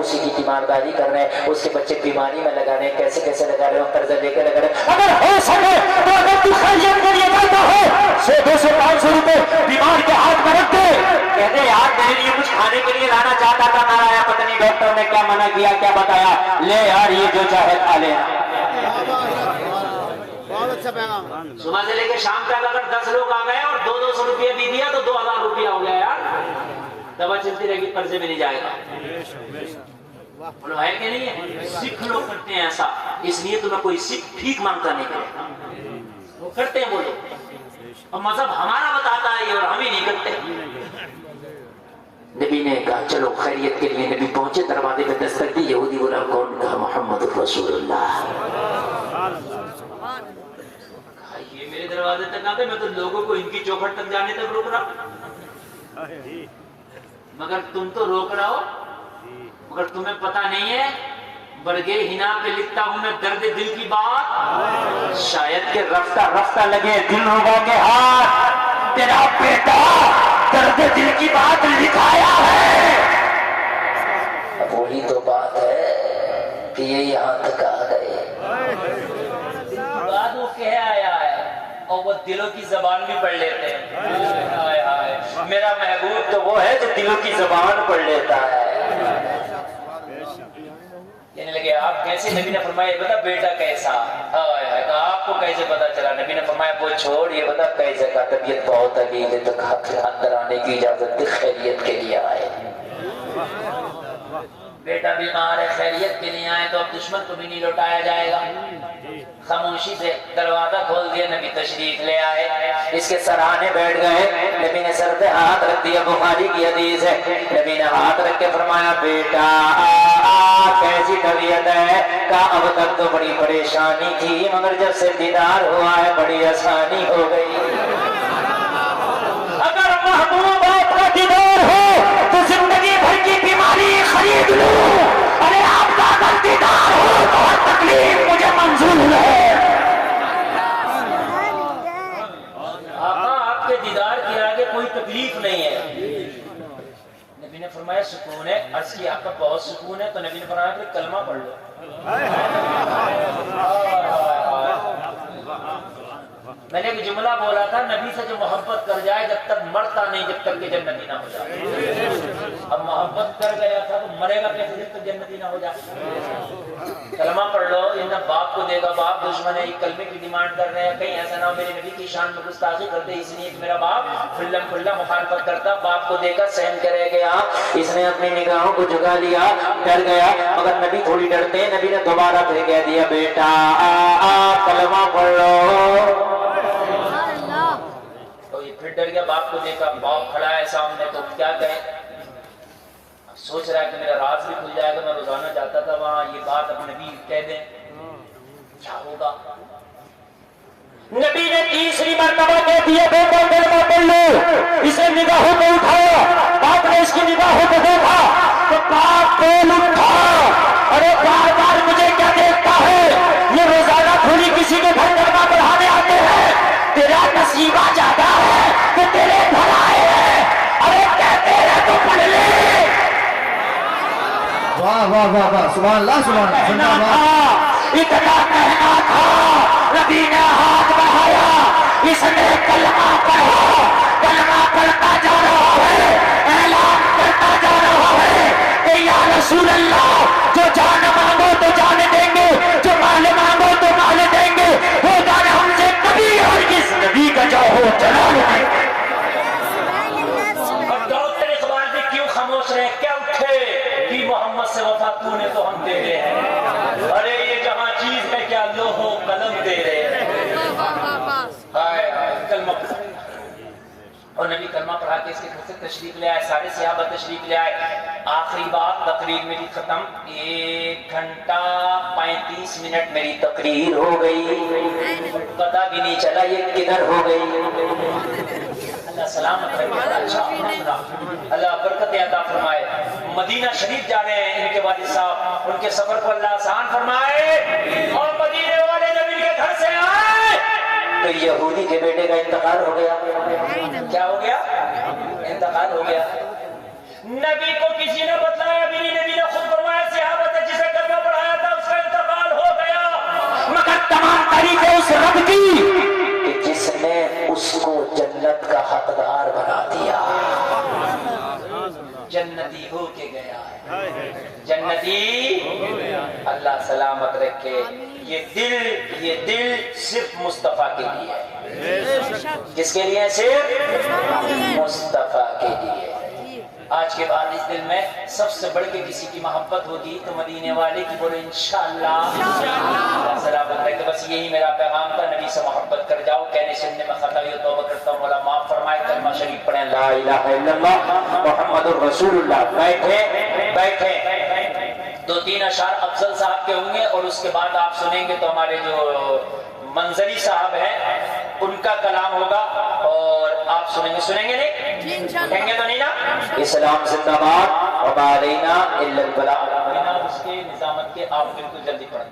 اسی کی تیمارداری کر رہے ہیں, اس کے بچے بیماری میں لگا رہے ہیں, کیسے کیسے لگا رہے ہیں, قرضہ لے کے لگا رہے ہیں. اگر ہو سکے تو اگر تو خیریت کے لیے جاتا ہو, 100-200-500 روپے بیمار کے ہاتھ میں رکھ دے, کہتے یار میرے لیے کچھ کھانے کے لیے لانا چاہتا تھا, نہ آیا, پتہ نہیں ڈاکٹر نے کیا منع کیا, کیا بتایا, لے یار یہ جو چاہے کھا لے. صبح سے لے کے شام تک اگر 10 لوگ آ گئے اور 200 روپیہ بھی دیا تو 2000 روپیہ ہو گیا یار. دوا چلتی رہے گی, قرضے میں نہیں جائے گا. بولو ہے کہ نہیں ہے؟ سکھ لوگ کرتے ہیں ایسا, اس لیے تمہیں کوئی سکھ ٹھیک مانگتا نہیں کرتا, وہ کرتے ہیں وہ لوگ. اور مذہب ہمارا بتاتا ہے یہ, اور ہم ہی نہیں کرتے. نبی نے کہا چلو خیریت کے لیے. نبی پہنچے, دروازے پہ دستک دی, یہودی بولا کون؟ کہا محمد رسول اللہ. یہ میرے دروازے تک آتے, میں تو لوگوں کو ان کی چوکھٹ تک جانے تک روک رہا. مگر تم تو روک رہا ہو، مگر تمہیں پتہ نہیں ہے برگے ہنا پہ لکھتا ہوں میں درد دل کی بات، شاید کہ رفتہ رفتہ لگے دل ہوگا کہ ہاں تیرا بیٹا درد دل کی بات لکھایا ہے۔ اب وہی تو بات ہے کہ یہ یہاں تک آ گئے، بات وہ کہہ آیا ہے اور وہ دلوں کی زبان بھی پڑھ لیتے ہیں۔ ہائے ہائے، میرا محبوب تو وہ ہے جو دلوں کی زبان پڑھ لیتا ہے۔ کہنے لگے آپ کیسے؟ نبی نے فرمایا بتا بیٹا کیسا؟ ہائے ہائے، کہا آپ کو کیسے پتا چلا؟ نبی نے فرمایا وہ چھوڑ، یہ بتا کیسے کا؟ طبیعت بہت علیل ہے، تو اندر آنے کی اجازت دے، خیریت کے لیے آئے۔ بیٹا بیمار ہے، خیریت کے لیے آئے تو اب دشمن کو بھی نہیں لوٹایا جائے گا۔ خاموشی سے دروازہ کھول دیا، نبی تشریف لے آئے، اس کے سرانے بیٹھ گئے، نبی نے سر پہ ہاتھ رکھ دیا، بخاری کی حدیث ہے، نبی نے ہاتھ رکھ کے فرمایا بیٹا کیسی طبیعت ہے؟ کہا اب تک تو بڑی پریشانی تھی مگر جب سے دیدار ہوا ہے بڑی آسانی ہو گئی۔ اگر محبوب آپ کا دیدار ہو تو زندگی بھر کی بیماری خرید لو، ارے آپ کا اگر دیدار ہو تو ہر تکلیف مجھے منظور ہے۔ آقا آپ کے دیدار کے آگے کوئی تکلیف نہیں ہے۔ نبی نے فرمایا سکون ہے، عرض کی آپ کا بہت سکون ہے، تو نبی نے فرمایا کہ کلمہ پڑھ لو۔ میں نے ایک جملہ بولا تھا، نبی سے جو محبت کر جائے جب تک مرتا نہیں، جب تک کہ جنتی نہ ہو جائے۔ اب محبت کر گیا تھا تو مرے گا کیسے جب تک جنتی نہ ہو جائے؟ کلمہ پڑھ لو، یہ نہ باپ کو دے گا، باپ دشمن ہے، یہ کلمے کی ڈیمانڈ کر رہے ہیں، کہیں ایسا نہ ہو میرے نبی کی شان میں گستاخی کرتے، اس لیے کہ میرا باپ کھلا کھلا مخالفت کرتا، باپ کو دے کر سہن کرے گیا۔ اس نے اپنی نگاہوں کو جھکا لیا، ڈر گیا، مگر نبی تھوڑی ڈرتے، نبی نے دوبارہ پھر کہہ دیا بیٹا کلمہ پڑھ لو۔ تو یہ پھر ڈر گیا، باپ کو دیکھا، باپ کھڑا ہے سامنے، تو کیا کہے؟ سوچ رہا ہے کہ میرا راز بھی کھل جائے گا، میں روزانہ جاتا تھا وہاں، یہ بات اپنے نبی کہہ دیں کیا ہوگا؟ نبی نے تیسری مرتبہ کہہ دیا بیٹا کلمہ پڑھ لو۔ اسے نگاہوں پہ اٹھایا، باپ نے اس کی نگاہوں پہ دیکھا تو باپ بول اٹھا، ارے بار بار مجھے کیا دیکھتا ہے؟ یہ روزانہ تھوڑی کسی کے گھر کلمہ پڑھانے آتے ہیں، تیرا نصیبہ زیادہ ہے کہ تیرے گھر آئے ہیں، ارے کہتے ہیں تو پڑھ لے۔ واہ واہ واہ واہ، سبحان اللہ سبحان اللہ۔ اتنا کہنا تھا، نبی نے ہاتھ بڑھایا، اس نے کلمہ پڑھا، کلمہ پڑھتا جا رہا ہے، اعلان کرتا جا رہا ہے کہ یا رسول اللہ جو جان مانگو تو جان دیں گے، جو مال مانگو تو مال دیں گے، وہ جان ہم سے نبی اور کس نبی کا جو ہو جلال ہے۔ اب ڈاکٹر اقبال بھی کیوں خاموش رہے؟ کیا اٹھے کہ محمد سے وفا تو نے تو ہم دے رہے ہیں، ارے یہ جہاں چیز ہے کیا لوہو قلم دے رہے ہیں۔ کلمہ پڑھا اور نبی کلمہ پڑھا کے اس کے گھر سے تشریف لے آئے، سارے صحابہ تشریف لے آئے۔ آخری بات تقریر میری ختم، 1 گھنٹہ 35 منٹ میری تقریر ہو گئی، پتہ بھی نہیں چلا یہ کدھر ہو گئی۔ اللہ سلامت رکھے، اللہ برکت عطا فرمائے۔ مدینہ شریف جا رہے ہیں ان کے والد صاحب، ان کے سفر کو اللہ آسان فرمائے، اور مدینے والے جب ان کے گھر سے آئے تو یہودی کے بیٹے کا انتقال ہو گیا۔ کیا ہو گیا؟ انتقال ہو گیا۔ نبی کو کسی نے بتلایا بھی نہیں، نبی نے خود فرمایا صحابہ نے جسے کلمہ پڑھایا تھا اس کا انتقال ہو گیا، مگر تمام تعریفیں اس رب کی کہ جس نے اس کو جنت کا حقدار بنا دیا۔ جنتی ہو کے گیا ہے، جنتی اللہ سلامت رکھے۔ یہ دل صرف مصطفیٰ کے لیے ہے۔ کس کے لیے؟ صرف مصطفیٰ کے لیے۔ آج کے بعد اس دل میں سب سے بڑھ کے کسی کی محبت ہوگی تو مدینے والے کی بولے انشاءاللہ اللہ سلامت رکھے۔ بس یہی میرا پیغام تھا، نبی سے محبت کر جاؤ۔ کہنے سننے میں خطا ہوئی توبہ کرتا ہوں، مولا معاف فرمائے۔ کلمہ شریف پڑھیں، لا الہ الا اللہ محمد الرسول اللہ۔ بیٹھے دو تین اشعار افضل صاحب کے ہوں گے اور اس کے بعد آپ سنیں گے تو ہمارے جو منظری صاحب ہیں ان کا کلام ہوگا اور آپ سنیں گے نہیں اٹھیں گے تو نہیں نا؟ اسلام زندہ باد وما علینا الا البلاغ۔ اس کے نظامت کے آپ بالکل جلدی پڑھیں۔